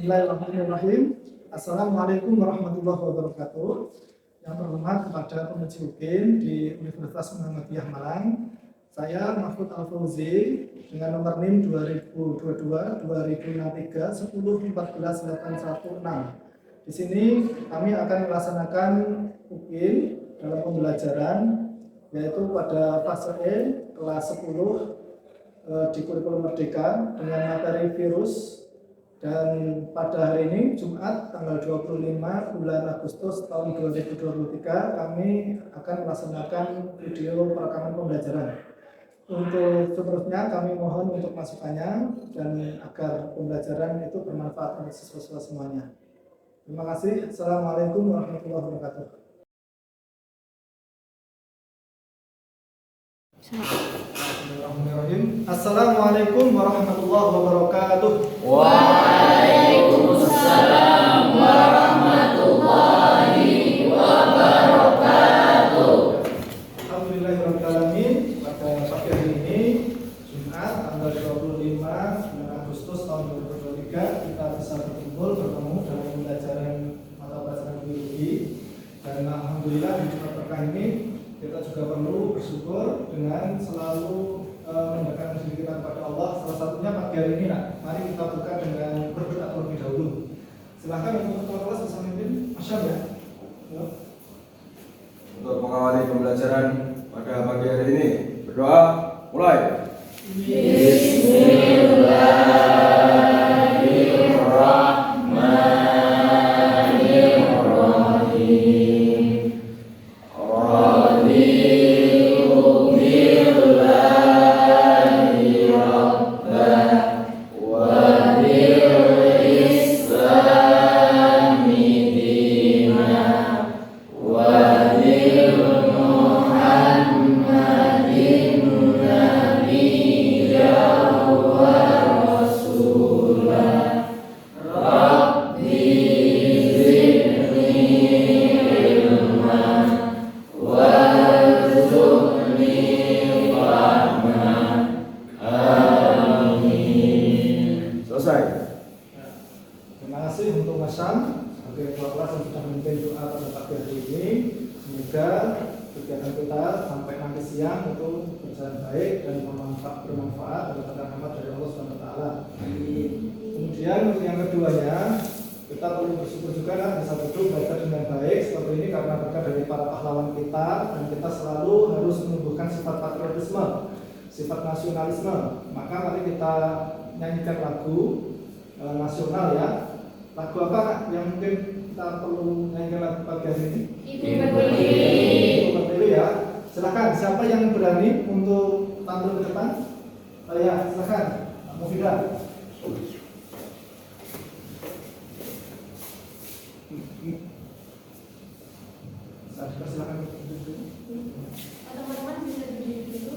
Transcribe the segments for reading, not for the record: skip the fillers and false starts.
Bismillahirrahmanirrahim. Assalamualaikum warahmatullahi wabarakatuh. Yang terhormat kepada pemuji UKIN di Universitas Muhammadiyah Malang, saya Mahfud Al-Fauzi dengan nomor NIM 2022-2063 1014-816. Di sini kami akan melaksanakan UKIN dalam pembelajaran yaitu pada fase E kelas 10 di kurikulum Merdeka dengan materi virus. Dan pada hari ini Jumat tanggal 25 bulan Agustus tahun 2023 kami akan melaksanakan video perekaman pembelajaran. Untuk seterusnya kami mohon untuk masukannya dan agar pembelajaran itu bermanfaat untuk siswa-siswa semuanya. Terima kasih. Assalamualaikum warahmatullahi wabarakatuh. Assalamualaikum warahmatullahi wabarakatuh. Waalaikumsalam warahmatullahi wabarakatuh. Alhamdulillahirabbil alamin. Pada pagi hari ini Jumat tanggal 25 bulan Agustus tahun 2023 kita bisa berkumpul bertemu dalam pembelajaran mata pelajaran biologi. Dan alhamdulillah di Jumat berkah ini kita juga perlu bersyukur dengan selalu mendekatkan diri kita kepada Allah. Salah satunya pagi hari ini, mari kita buka dengan berdoa terlebih dahulu. Silahkan untuk ketua kelas bisa memimpin, Masya Allah. Untuk mengawali pembelajaran pada pagi hari ini, berdoa mulai. Kemudian untuk yang keduanya, kita perlu bersyukur juga bisa duduk belajar dengan baik seperti ini karena berkat dari para pahlawan kita, dan kita selalu harus menumbuhkan sifat patriotisme, sifat nasionalisme. Maka mari kita nyanyikan lagu nasional ya. Lagu apa yang mungkin kita perlu nyanyikan lagu pagi hari ini? Ibu Pertiwi ya. Silakan, siapa yang berani untuk tampil ke depan? Ya, silakan, Mufidah. Silakan. Teman-teman bisa berdiri dulu.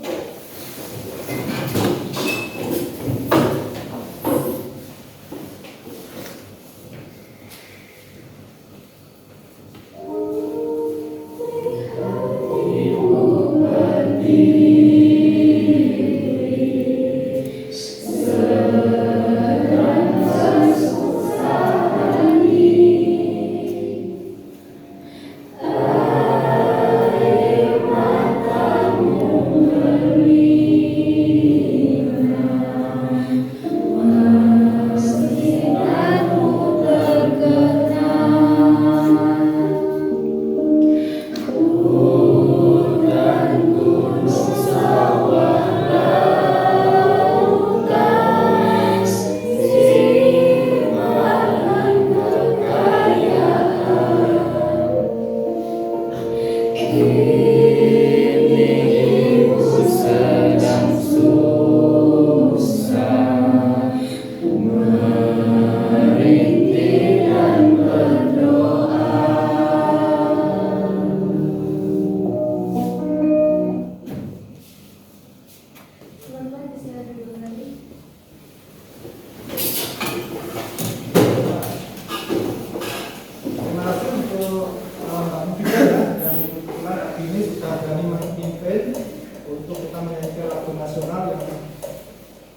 untuk kita menyanyikan lagu nasional yang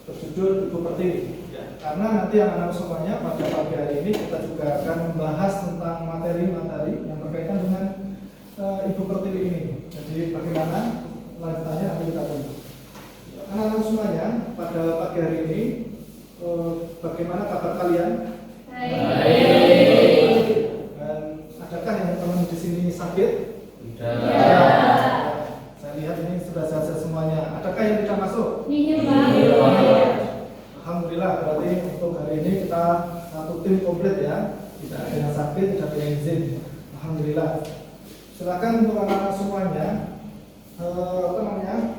berjudul Ibu Pertiwi. karena nanti anak-anak semuanya pada pagi hari ini kita juga akan membahas tentang materi-materi yang berkaitan dengan Ibu Pertiwi ini. Jadi bagaimana lanjutannya nanti kita tunggu. Anak-anak semuanya pada pagi hari ini bagaimana kabar kalian? Baik. Dan adakah yang teman di sini sakit? Ya. Saya lihat ini sudah sehat semuanya. Adakah yang tidak masuk? Iya, Pak. Alhamdulillah, berarti untuk hari ini kita satu tim komplit ya. Tidak ada yang sakit, tidak ada yang izin. Alhamdulillah. Silakan untuk anak-anak semuanya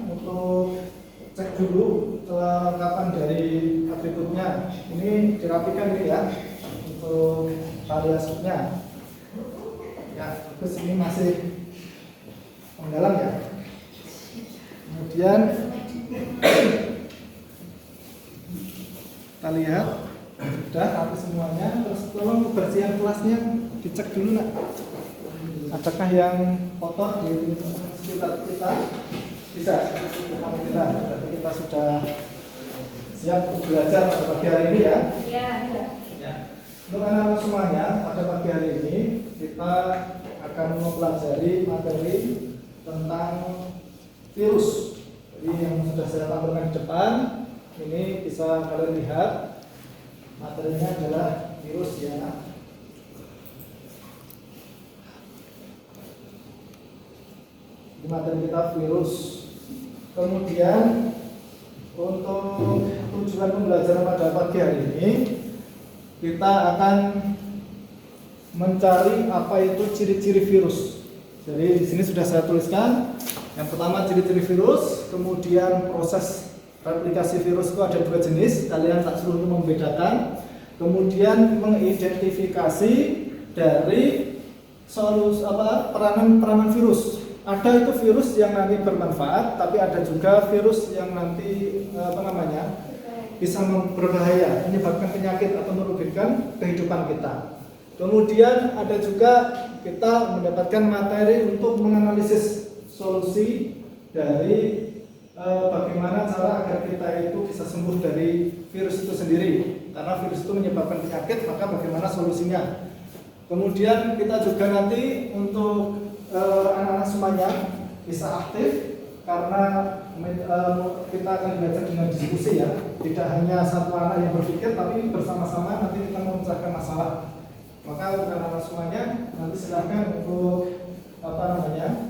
untuk cek dulu kelengkapan dari atributnya. Ini dirapikan ini ya untuk variasinya. Ya, terus ini masih mendalam ya. Kemudian kita lihat sudah rapi semuanya. Terus tolong kebersihan kelasnya dicek dulu nak. Adakah yang kotor di sekitar kita? Bisa. Alhamdulillah. Berarti kita sudah siap untuk belajar pada pagi hari ini ya. Iya. Ya. Untuk anak-anak semuanya pada pagi hari ini kita akan mempelajari materi tentang virus. Jadi yang sudah saya tampilkan di depan ini bisa kalian lihat materinya adalah virus ya. Ini materi kita virus. Kemudian untuk tujuan pembelajaran pada pagi hari ini kita akan mencari apa itu ciri-ciri virus. Jadi di sini sudah saya tuliskan. Yang pertama ciri-ciri virus, kemudian proses replikasi virus itu ada dua jenis. Kalian tak suruh membedakan. Kemudian mengidentifikasi dari peranan virus. Ada itu virus yang nanti bermanfaat, tapi ada juga virus yang nanti bisa berbahaya, menyebabkan penyakit atau merugikan kehidupan kita. Kemudian ada juga kita mendapatkan materi untuk menganalisis solusi dari bagaimana cara agar kita itu bisa sembuh dari virus itu sendiri. Karena virus itu menyebabkan penyakit, maka bagaimana solusinya. Kemudian kita juga nanti untuk anak-anak semuanya bisa aktif karena kita akan belajar dengan diskusi ya, tidak hanya satu anak yang berpikir tapi bersama-sama nanti kita memecahkan masalah. Maka untuk anak-anak semuanya nanti silahkan untuk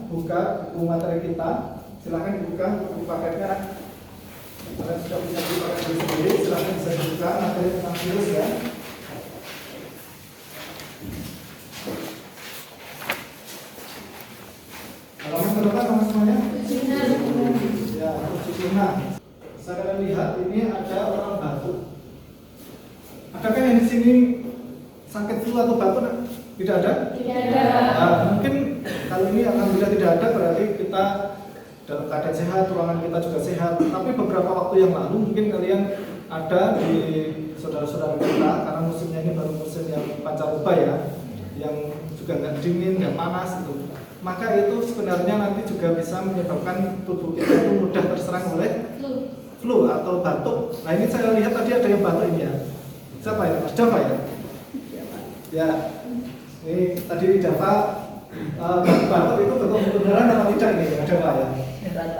buka buku materi kita, silahkan dibuka buku paketnya. Kalian sudah punya buku paket sendiri, silahkan bisa dibuka materi tentang virus ya. Halaman berapa semuanya? Ya, 76. Bisa kalian lihat ini ada orang batuk. Adakah yang di sini sakit flu atau batuk? Tidak ada? Tidak ada. Nah, mungkin kali ini alhamdulillah tidak ada, berarti kita dalam keadaan sehat, ruangan kita juga sehat. Tapi beberapa waktu yang lalu mungkin kalian ada di saudara-saudara kita, karena musimnya ini baru musim yang pancaroba ya, yang juga nggak dingin, nggak panas itu. Maka itu sebenarnya nanti juga bisa menyebabkan tubuh kita itu mudah terserang oleh flu atau batuk. Nah ini saya lihat tadi ada yang batuk ini ya. Siapa ya? Mas Dava ya? Ya. Ini tadi Dava batuk itu betul beneran atau tidak ini? Dava ya?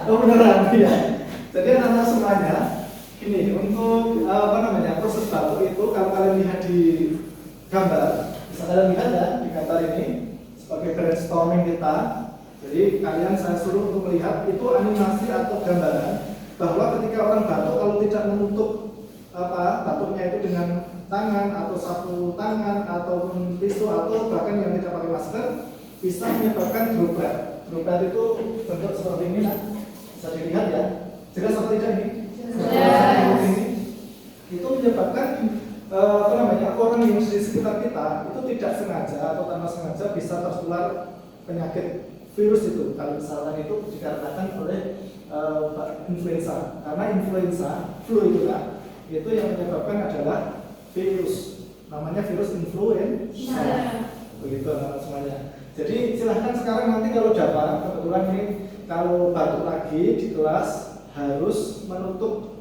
Oh beneran ya. Jadi anak-anak semuanya ini untuk proses batuk itu kalau kalian lihat di gambar, bisa kalian lihat ya di gambar ini. Sebagai brainstorming kita, jadi kalian saya suruh untuk melihat itu animasi atau gambaran bahwa ketika orang batuk kalau tidak menutup batuknya itu dengan tangan atau sapu tangan ataupun tisu atau bahkan yang tidak pakai masker bisa menyebabkan droplet. Droplet itu bentuk seperti ini, nah. Bisa dilihat ya. Jelas atau tidak ini? Jelas. Itu menyebabkan orang yang di sekitar kita itu tidak sengaja atau tanpa sengaja bisa tertular penyakit virus itu. Kalau misalkan itu dikarenakan oleh influenza, karena influenza flu itu kan itu yang menyebabkan adalah virus, namanya virus influenza. Begitu semuanya. Jadi silahkan sekarang nanti kalau dapat kebetulan ini kalau batuk lagi di kelas harus menutup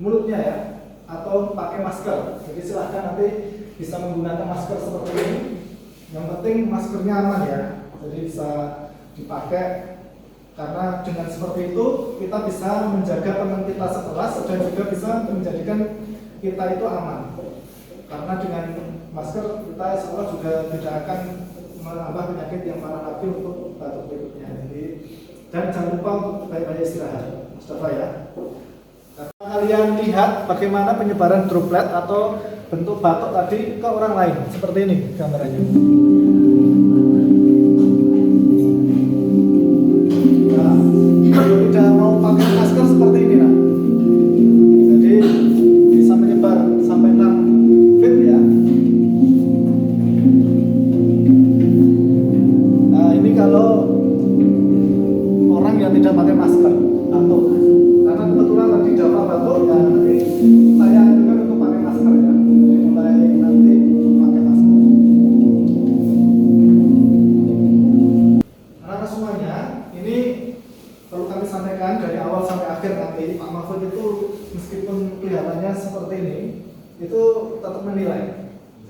mulutnya ya. atau pakai masker. Jadi silahkan nanti bisa menggunakan masker seperti ini. Yang penting maskernya aman ya, jadi bisa dipakai. Karena dengan seperti itu kita bisa menjaga teman kita sekelas dan juga bisa menjadikan kita itu aman. Karena dengan masker kita insya Allah juga tidak akan menambah penyakit yang parah lagi untuk batuk berikutnya. Jadi, dan jangan lupa untuk baik-baik istirahat, Mustafa ya. Karena kalian lihat bagaimana penyebaran droplet atau bentuk batuk tadi ke orang lain, seperti ini gambarannya. Nah, kalau tidak mau pakai masker seperti ini, nah. Jadi bisa menyebar sampai 6 feet ya. Nah, ini kalau orang yang tidak pakai masker batuk. Karena kebetulan tadi Java batuk ya, nanti saya anjurkan untuk pakai masker ya. Jadi mulai nanti pakai masker. Anak-anak semuanya, ini perlu kami sampaikan dari awal sampai akhir nanti Pak Mahfud itu meskipun kelihatannya seperti ini, itu tetap menilai.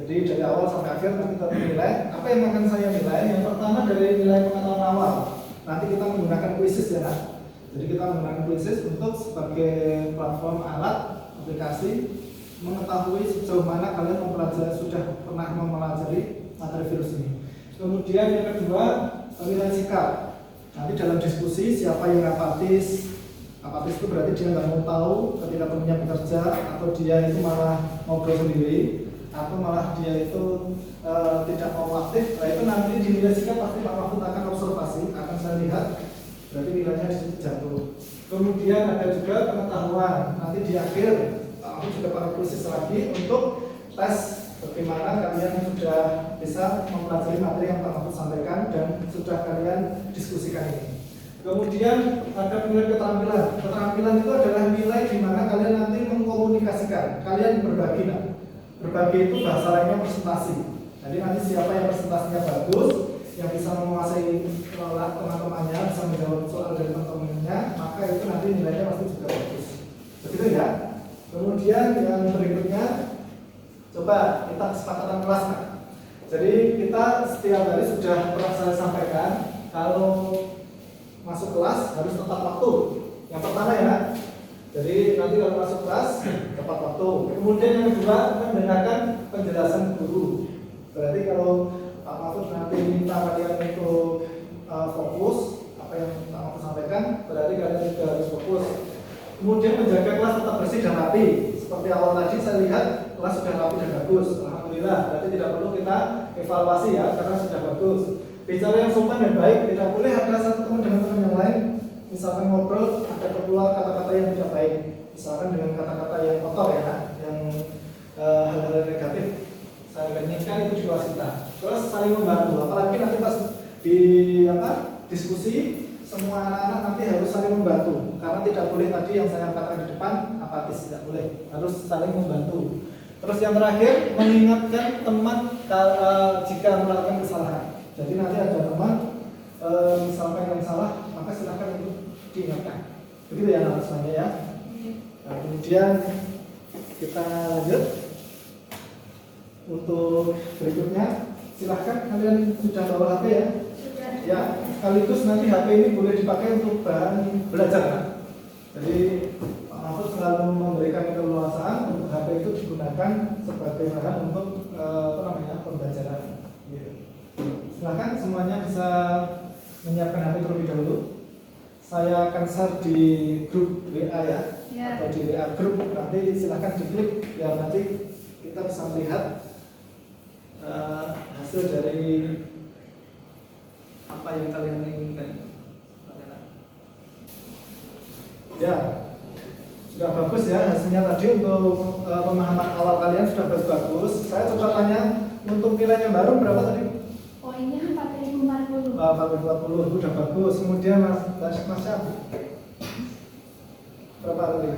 Jadi dari awal sampai akhir nanti tetap menilai. Apa yang akan saya nilai? Yang pertama dari nilai pengetahuan awal. Nanti kita menggunakan quizzes ya, Nak. Jadi kita menggunakan quizzes untuk sebagai platform alat aplikasi mengetahui sejauh mana kalian mempelajari, sudah pernah mempelajari materi virus ini. Kemudian yang kedua, penilaian sikap. Nanti dalam diskusi siapa yang apatis. Apatis itu berarti dia nggak mau tahu ketika temannya bekerja, atau dia itu malah ngobrol sendiri, atau malah dia itu tidak mau aktif. Nah itu nanti di nilai sikap pasti Pak Mahfud akan observasi, akan saya lihat, berarti nilainya di situ jatuh. Kemudian ada juga pengetahuan. Nanti di akhir Pak Mahfud juga pakai proses lagi untuk tes bagaimana kalian sudah bisa mempelajari materi yang Pak Mahfud sampaikan dan sudah kalian diskusikan ini. Kemudian ada nilai keterampilan. Keterampilan itu adalah nilai di mana kalian nanti mengkomunikasikan, kalian berbagi. Berbagi itu bahasa lainnya presentasi. Jadi nanti siapa yang presentasinya bagus, yang bisa menguasai teman-temannya, bisa menjawab soal dari teman-temannya, maka itu nanti nilainya pasti juga bagus. Begitu ya. Kemudian yang berikutnya, coba kita kesepakatan kelas. Jadi kita setiap hari sudah pernah saya sampaikan, kalau masuk kelas harus tepat waktu. Yang pertama ya. Jadi nanti kalau masuk kelas tepat waktu. Kemudian yang kedua, mendengarkan penjelasan guru. Berarti kalau Pak Mahfud nanti minta kalian itu fokus apa yang Pak Mahfud sampaikan, berarti kalian juga harus fokus. Kemudian menjaga kelas tetap bersih dan rapi. Seperti awal tadi saya lihat kelas sudah rapi dan bagus. Alhamdulillah. Berarti tidak perlu kita evaluasi ya, karena sudah bagus. Bicara yang sopan dan baik. Tidak boleh ada satu teman dengan teman yang lain, misalkan ngobrol ada keluar kata-kata yang tidak baik, misalkan dengan kata-kata yang kotor ya, yang hal-hal negatif. Saya inginkan itu di kelas kita. Terus saling membantu. Apalagi nanti pas di diskusi, semua anak-anak nanti harus saling membantu. Karena tidak boleh tadi yang saya katakan di depan apatis, tidak boleh. Harus saling membantu. Terus yang terakhir, mengingatkan teman jika melakukan kesalahan. Jadi nanti ada teman misalkan yang salah, maka silakan untuk diingatkan. Begitu ya anak semuanya ya. Nah, kemudian kita lanjut untuk berikutnya. Silahkan kalian sudah bawa HP ya. Ya, sekaligus nanti HP ini boleh dipakai untuk bahan belajar. Jadi Pak Mahfud selalu memberikan keleluasaan untuk HP itu digunakan sebagai bahan untuk pembelajaran. Silahkan semuanya bisa menyiapkan HP terlebih dahulu. Saya akan share di grup WA ya, atau di WA grup. Nanti silahkan diklik biar nanti kita bisa melihat hasil dari apa yang kalian inginkan. Ya, sudah bagus ya hasilnya tadi untuk pemahaman awal kalian sudah bagus. Saya coba tanya untuk nilainya baru berapa tadi? Poinnya 4040. 4040 sudah bagus. Kemudian Mas Syaf berapa tadi?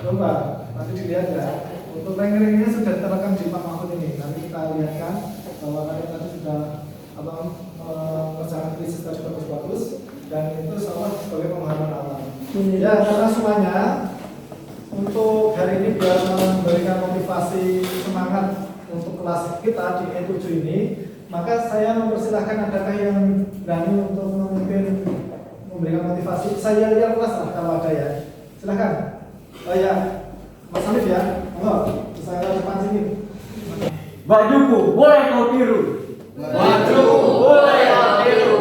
Coba nanti dilihat ya. Untuk ranking-rankingnya sudah terekam di Pak Mahfud ini. Nanti kita lihatkan bahwa kalian tadi sudah mengerjakan krisis tadi bagus-bagus, dan itu sama sebagai pemahaman awal. Ya, karena semuanya untuk hari ini biar memberikan motivasi semangat untuk kelas kita di E7 ini, maka saya mempersilahkan adakah yang berani untuk memimpin memberikan motivasi. Saya lihat kelas lah kalau ada ya. Silakan. Oh ya, Mas Alif ya. Monggo, saya depan sini. Bajuku boleh kau tiru. Bajuku boleh kau tiru.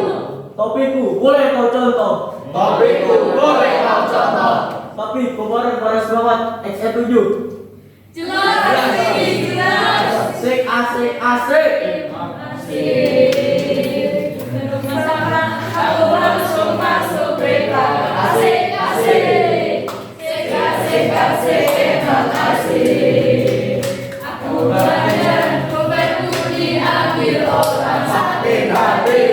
Topiku boleh kau contoh. Topiku boleh kau contoh. Tapi kemarin semangat XE7. Jelas ini jelas. Asik, asik, asik. Bersama aku langsung masuk berita. Asik asik. Asik asik emang asik. Aku belajar dompetku diambil orang sakit hati.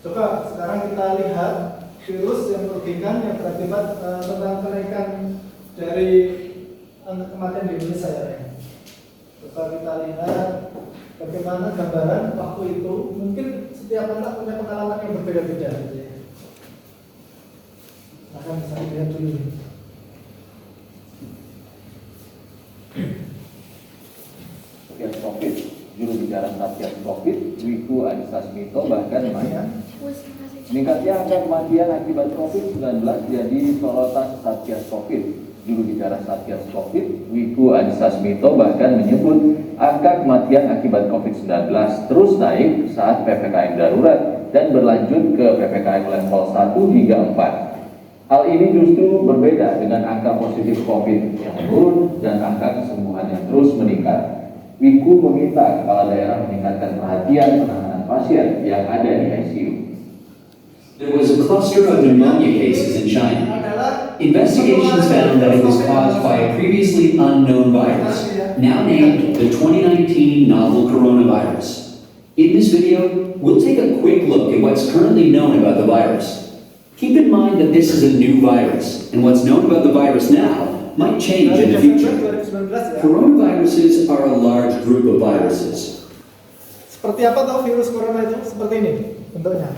Coba sekarang kita lihat virus yang merugikan yang berakibat tentang kenaikan dari angka kematian di Indonesia ya. Coba kita lihat bagaimana gambaran waktu itu. Mungkin setiap anak punya pengalaman yang berbeda-beda gitu ya. Akan bisa dilihat dulu. Satgas Covid, juru bicara Satgas Covid, Wiku Adhisa Smito bahkan meningkatnya angka kematian akibat COVID-19 jadi sorotan Satgas Covid. Juru bicara Satgas Covid, Wiku Adhisa Smito bahkan menyebut angka kematian akibat COVID-19 terus naik saat PPKM darurat dan berlanjut ke PPKM level 1 hingga 4. Hal ini justru berbeda dengan angka positif COVID yang menurun dan angka kesembuhan yang terus meningkat. Wiku meminta kepala daerah meningkatkan perhatian penanganan pasien yang ada di ICU. There was a cluster of pneumonia cases in China. Investigations found that it was caused by a previously unknown virus, now named the 2019 novel coronavirus. In this video, we'll take a quick look at what's currently known about the virus. Keep in mind that this is a new virus, and what's known about the virus now might change in the future. Coronaviruses are a large group of viruses. Seperti apa tahu virus corona itu? Seperti ini bentuknya.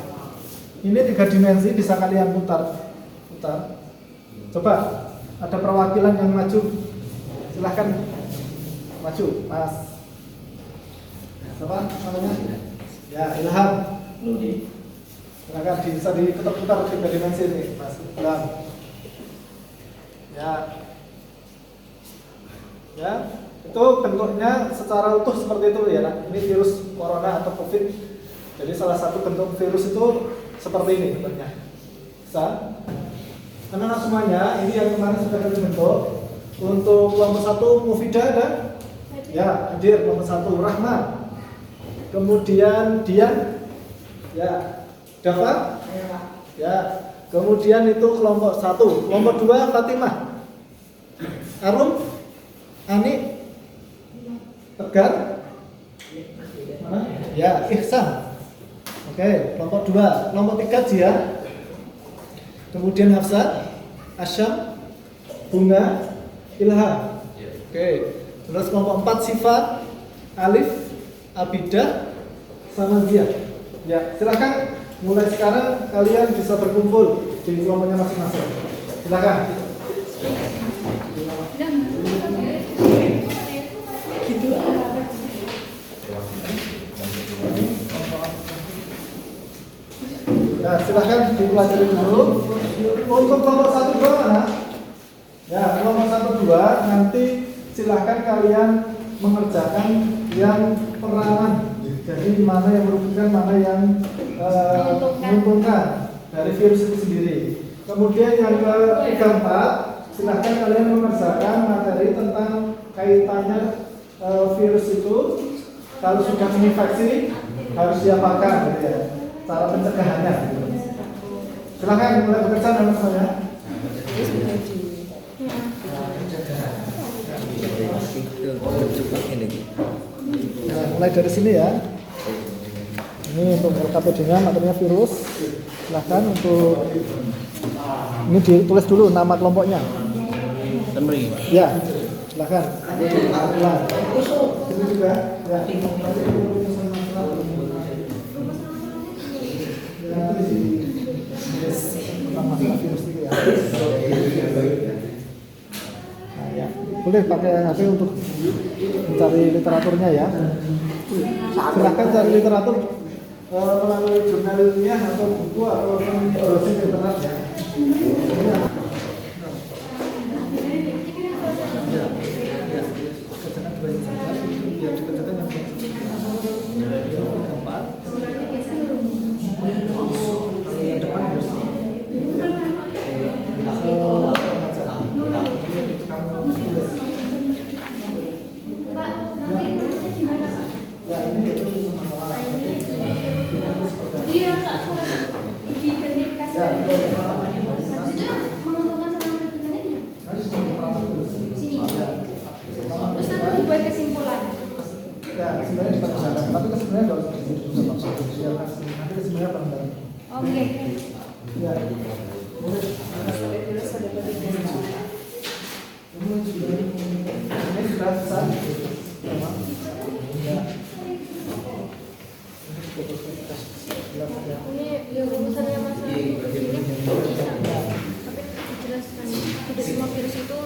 Ini 3 dimensi, bisa kalian putar. Coba, ada perwakilan yang maju. Silahkan maju, Mas. Siapa namanya? Ya, Ilham. Silahkan bisa diputar-putar 3 dimensi ini, Mas Ilham. Ya, itu bentuknya secara utuh seperti itu ya. Ini virus corona atau COVID. Jadi salah satu bentuk virus itu seperti ini bentuknya. Bisa? Anak-anak semuanya, ini yang kemarin sudah dibentuk. Untuk kelompok 1 Mufidah ada? Ya, hadir kelompok 1 Rahman. Kemudian Dian. Ya, Dafa? Ya. Kemudian itu kelompok 1. Kelompok 2 Fatimah. Arum? Ani? Tegar? Mana? Ya, Ihsan. Oke, kelompok 2. Kelompok 3 Jia. Kemudian Hafsah, Asyam, Bunga, Ilham. Oke. Terus kelompok 4 Sifat, Alif, Abidah, sama Zia. Ya, silakan mulai sekarang kalian bisa berkumpul di kelompoknya masing-masing. Silakan. Nah, silahkan dipelajari dulu. Untuk kelompok 1 2 mana? Ya, kelompok 1 2 nanti silahkan kalian mengerjakan yang peranan. Jadi mana yang merugikan, mana yang menguntungkan dari virus itu sendiri. Kemudian yang ke-3 4 silahkan kalian mengerjakan materi tentang kaitannya virus itu kalau sudah menginfeksi harus diapakan gitu ya. Cara pencegahannya. Silakan mulai bekerja nama saya. Nah, mulai dari sini ya. Ini untuk LKPD-nya materinya virus. Silakan untuk ini ditulis dulu nama kelompoknya. Ya, silakan. Ini juga. Ya. tentang masalah virus itu ya. Nah, ya. Boleh pakai HP untuk mencari literaturnya ya. Silahkan cari literatur melalui jurnal ilmiah atau buku atau browsing internet ya. Ya, sebenarnya dipersilakan, tapi sebenarnya nggak usah nanti sebenarnya penting. Oke. Ya. Ini sudah selesai. Ini ya rumusannya masalah ini bisa. Tapi dijelaskan tidak semua virus itu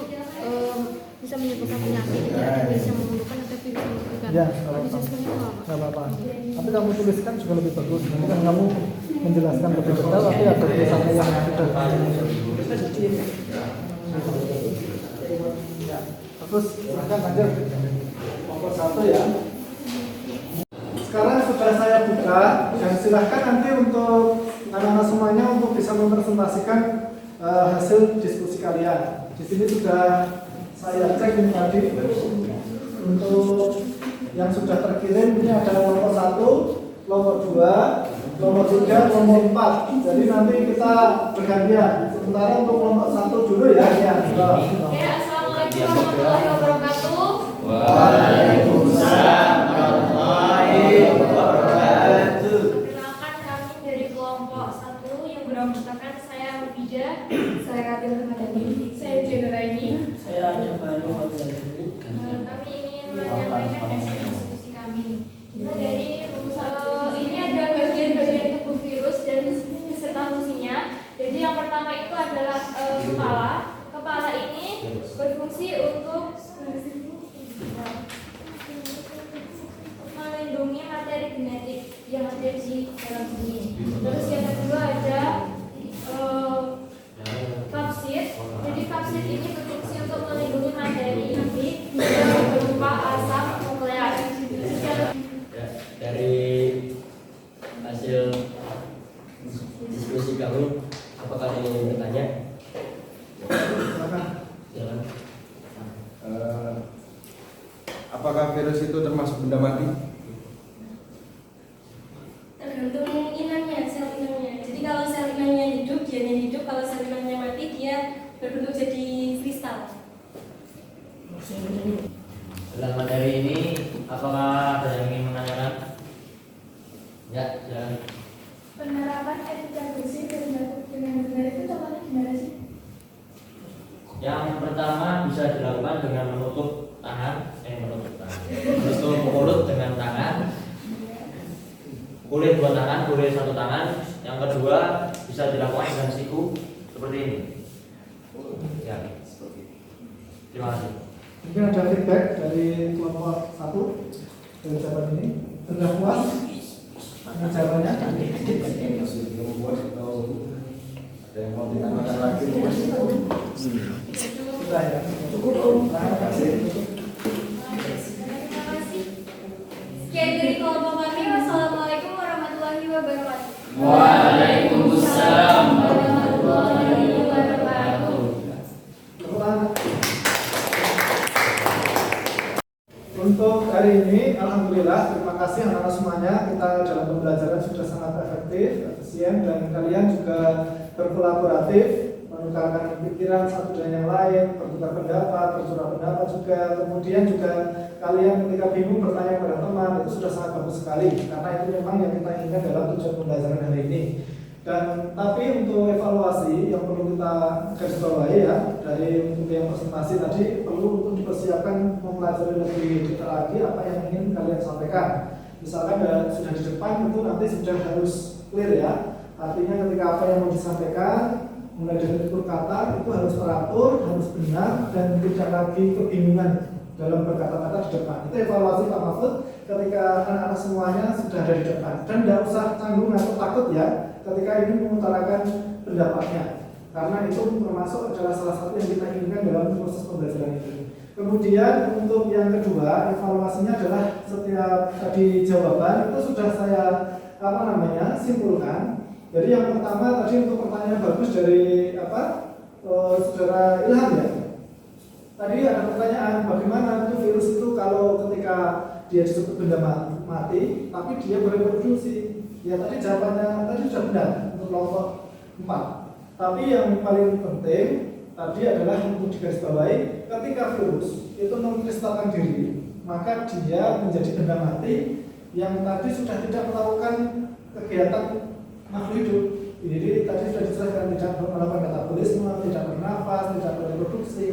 bisa menyebabkan penyakit. Tidak ada virus yang membunuhkan atau virus yang mematikan. Ya, Dijelaskannya apa? nggak apa-apa. Tapi kamu tuliskan juga lebih bagus. Nanti kan kamu menjelaskan lebih detail, tapi ada tulisannya yang sudah. Ya, terus silakan lanjut. Nomor 1 ya. Sekarang sudah saya buka dan silahkan nanti untuk anak-anak semuanya untuk bisa mempresentasikan hasil diskusi kalian. Di sini sudah saya cek ini tadi untuk yang sudah terkirim ini ada nomor 1, nomor 2, nomor 3, nomor 4. Jadi nanti kita bergantian. Sementara untuk nomor 1 dulu ya. Ya. Oke, assalamualaikum warahmatullahi wabarakatuh. Waalaikumsalam warahmatullahi wabarakatuh. Perkenalkan kami dari kelompok 1 yang beranggotakan saya Rubida, saya Katil Ramadhani, saya Jeneraini. Saya Jabanu. Kami ingin menyampaikan hasil diskusi kami. Kita dari ini ada bagian-bagian tubuh virus dan beserta fungsinya. Jadi yang pertama itu adalah kepala. Kepala ini berfungsi untuk melindungi materi genetik yang ada di dalam sini. Terus yang kedua ada kapsid. Jadi kapsid ini berfungsi untuk melindungi materi inti yang berupa asam nukleat. Dari hasil diskusi kami, apakah ada yang ingin bertanya? Silakan. Silakan. Apakah virus itu termasuk benda mati? Tergantung inangnya, sel inangnya. Jadi kalau sel inangnya hidup, dianya hidup. Kalau sel inangnya mati, dia berbentuk jadi kristal. Dalam materi ini, apakah ada yang ingin menanyakan? Ya, silakan. Penerapan etika bersih dan batuk dengan benar itu contohnya gimana sih? Yang pertama bisa dilakukan dengan menutup mulut dengan tangan. Boleh dua tangan, boleh satu tangan. Yang kedua bisa dilakukan dengan siku seperti ini. Ya, terima kasih. Mungkin ada feedback dari kelompok 1 dari jawaban ini. Sudah puas dengan jawabannya? Ada yang mau ditanyakan lagi? Sudah ya. Cukup. Terima kasih. Terima kasih. Sekian dari kelompok kami. Wassalamualaikum warahmatullahi wabarakatuh. Waalaikumsalam warahmatullahi wabarakatuh. Untuk hari ini, alhamdulillah, terima kasih anak-anak semuanya. Kita dalam pembelajaran sudah sangat efektif, efisien, dan kalian juga berkolaboratif, menukarkan pikiran satu dengan yang lain, bertukar pendapat, bercurah pendapat juga. Kemudian juga kalian ketika bingung bertanya kepada teman, itu sudah sangat bagus sekali. Karena itu memang yang kita inginkan dalam tujuan pembelajaran hari ini. Dan tapi untuk evaluasi yang perlu kita garis bawahi ya, dari untuk yang presentasi tadi perlu untuk dipersiapkan mempelajari lebih detail lagi apa yang ingin kalian sampaikan. Misalkan sudah di depan itu nanti sudah harus clear ya. Artinya ketika apa yang mau disampaikan mulai dari tutur kata itu harus teratur, harus benar, dan tidak lagi kebingungan dalam berkata-kata di depan. Itu evaluasi Pak Mahfud ketika anak-anak semuanya sudah ada di depan. Dan tidak usah canggung atau takut ya ketika ini mengutarakan pendapatnya, karena itu termasuk adalah salah satu yang kita inginkan dalam proses pembelajaran itu. Kemudian untuk yang kedua, evaluasinya adalah setiap tadi jawaban itu sudah saya simpulkan. Jadi yang pertama tadi untuk pertanyaan bagus dari saudara Ilham ya. Tadi ada pertanyaan bagaimana itu virus itu kalau ketika dia disebut benda mati, tapi dia bereproduksi. Ya tadi jawabannya tadi sudah benar untuk kelompok 4. Tapi yang paling penting tadi adalah untuk digarisbawahi, ketika virus itu mengkristalkan diri, maka dia menjadi benda mati yang tadi sudah tidak melakukan kegiatan makhluk hidup. Jadi tadi sudah dijelaskan tidak melakukan metabolisme, tidak bernafas, tidak bereproduksi,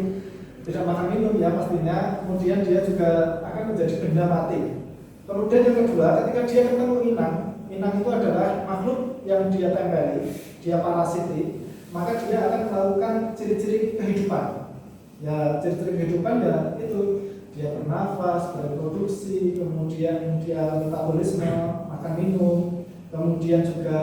tidak makan minum ya pastinya. Kemudian dia juga akan menjadi benda mati. Kemudian yang kedua, ketika dia ketemu inang itu adalah makhluk yang dia tempeli, dia parasiti, maka dia akan melakukan ciri-ciri kehidupan. Ya, ciri-ciri kehidupan ya itu dia bernafas, bereproduksi, kemudian dia metabolisme, makan minum, kemudian juga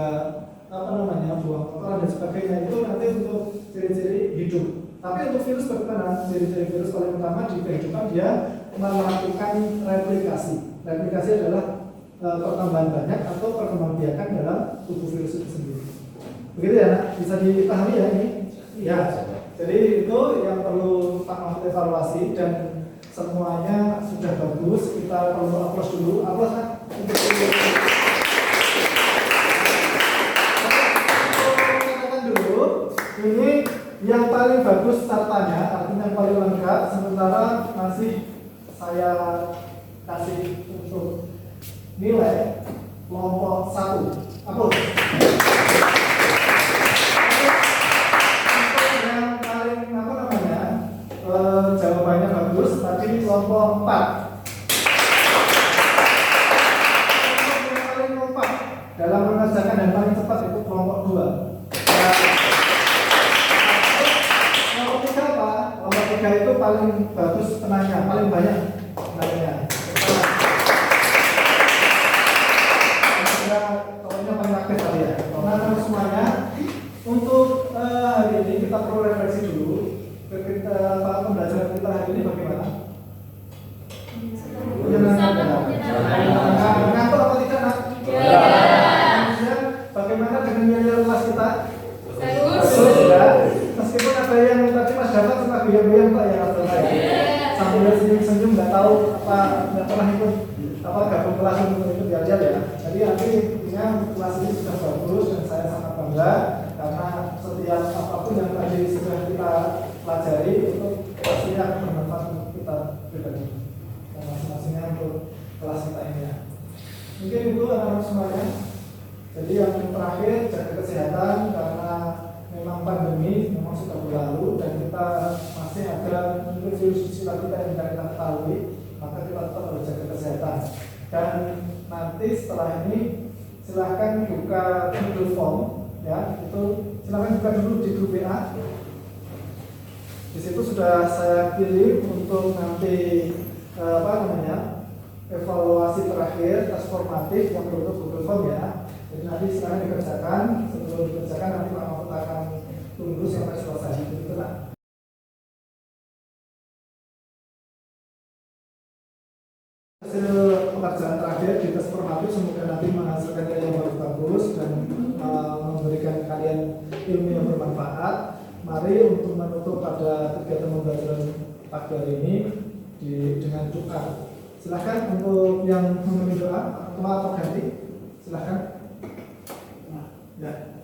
buang kotoran dan sebagainya. Itu nanti untuk ciri-ciri hidup. Tapi untuk virus bagaimana? Ciri-ciri virus paling utama di kehidupan dia melakukan replikasi. Replikasi adalah pertambahan banyak atau perkembangbiakan dalam tubuh virus itu sendiri. Begitu ya, nak? Bisa dipahami ya ini? Ya. Jadi itu yang perlu Pak Mahfud evaluasi dan semuanya sudah bagus. Kita perlu aplaus dulu. Aplaus kan? Untuk katakan dulu, ini yang paling bagus startanya, artinya yang paling lengkap. Sementara masih saya kasih untuk nilai kelompok 1. Aplaus. Jawabannya bagus, tadi kelompok 4. Kelompok yang paling kompak dalam mengerjakan dan paling cepat itu kelompok 2. Kelompok 3 apa? Kelompok 3 itu paling bagus penanya, paling banyak penanya. Pokoknya paling aktif tadi ya. Nah, semuanya untuk hari ini kita perlu refleksi dulu. Pembelajaran kita hari ini bagaimana? Mengantuk apa tidak, Nak? Kemudian bagaimana dengan nilai kelas kita? Bagus ya. Meskipun ada yang tadi Mas dapat suka goyang-goyang Pak ya sambil senyum-senyum nggak tahu nggak pernah ikut gabung kelas untuk ikut belajar ya. Jadi artinya kelas ini sudah bagus dan saya sangat bangga karena setiap apapun yang tadi sudah kita pelajari itu pastinya akan bermanfaat untuk kita pribadi dan masing-masingnya untuk kelas kita ini ya. Mungkin itu anak-anak semuanya. Jadi yang terakhir jaga kesehatan karena memang pandemi memang sudah berlalu dan kita masih ada mungkin virus sila kita yang tidak kita ketahui, maka kita tetap harus jaga kesehatan. Dan nanti setelah ini silahkan buka Google Form ya, itu silahkan buka dulu di grup WA. Di situ sudah saya kirim untuk nanti evaluasi terakhir tes formatif yang berbentuk Google Form ya. Jadi nanti silahkan dikerjakan. Sebelum dikerjakan nanti Pak Mahfud akan tunggu sampai selesai. Begitu lah. Hasil pekerjaan terakhir di tes formatif semoga nanti menghasilkan nilai yang bagus dan memberikan kalian ilmu yang bermanfaat. Mari untuk menutup pada kegiatan pembelajaran pagi hari ini dengan doa. Silakan untuk yang memenuhi doa atau ganti. Silakan. Ya.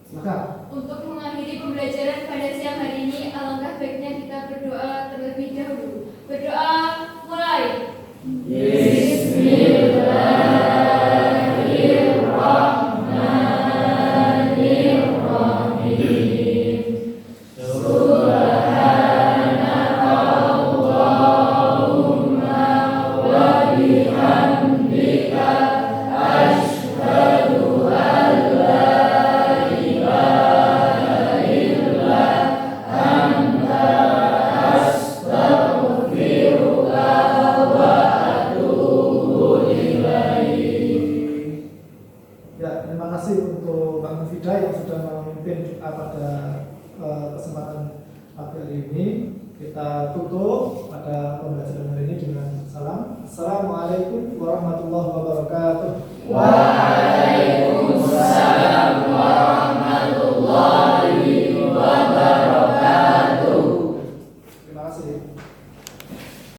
Silakan. Untuk mengakhiri pembelajaran pada siang hari ini, alangkah baiknya kita berdoa terlebih dahulu. Berdoa mulai. kasih untuk Bang Fida yang sudah memimpin doa pada kesempatan pagi hari ini. Kita tutup pada pembelajaran hari ini dengan salam. Assalamualaikum warahmatullahi